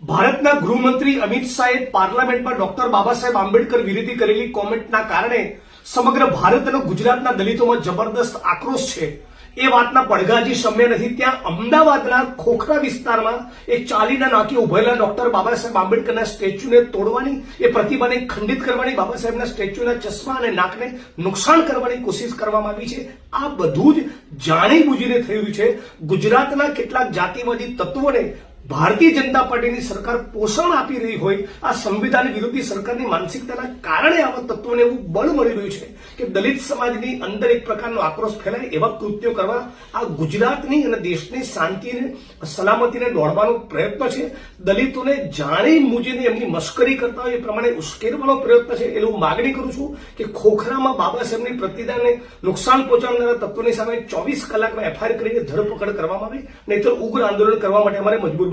ભારતના ગૃહમંત્રી અમિત શાહે પાર્લામેન્ટમાં ડોક્ટર બાબા સાહેબ આંબેડકર વિરોધી કરેલી કોમેન્ટના કારણે સમગ્ર ભારત અને ગુજરાતના દલિતોમાં જબરદસ્ત આક્રોશ છે। એ વાતના પડઘા હજી શમ્યા નથી। ત્યાં અમદાવાદના ખોખરા વિસ્તારમાં એક ચાલીના નાકે ઉભેલા ડોક્ટર બાબા સાહેબ આંબેડકરના સ્ટેચ્યુને તોડવાની, એ પ્રતિમાને ખંડિત કરવાની, બાબા સાહેબના સ્ટેચ્યુના ચશ્મા અને નાકને નુકસાન કરવાની કોશિશ કરવામાં આવી છે। આ બધું જ જાણી બુજીને થયું છે। ગુજરાતના કેટલાક જાતિવાદી તત્વોને ભારતીય જનતા પાર્ટીની સરકાર પોષણ આપી રહી હોય આ સંવિધાન વિરોધી સરકારની માનસિકતાના કારણે આવા તત્વોને એવું બળ મળી રહ્યું છે કે દલિત સમાજની અંદર એક પ્રકારનો આક્રોશ ફેલાય એવા કૃત્યો કરવા આ ગુજરાતની અને દેશની શાંતિ અને સલામતીને દોડવાનો પ્રયત્ન છે। દલિતોને જાણી મૂજીને એમની મશ્કરી કરતા હોય એ પ્રમાણે ઉશ્કેરવાનો પ્રયત્ન છે। એવું માગણી કરું છું કે ખોખરામાં બાબા સાહેબની પ્રતિમાને નુકસાન પહોંચાડનારા તત્વોની સામે 24 કલાકમાં એફઆઈઆર કરીને ધરપકડ કરવામાં આવે, નહીતર ઉગ્ર આંદોલન કરવા માટે અમારે મજબૂર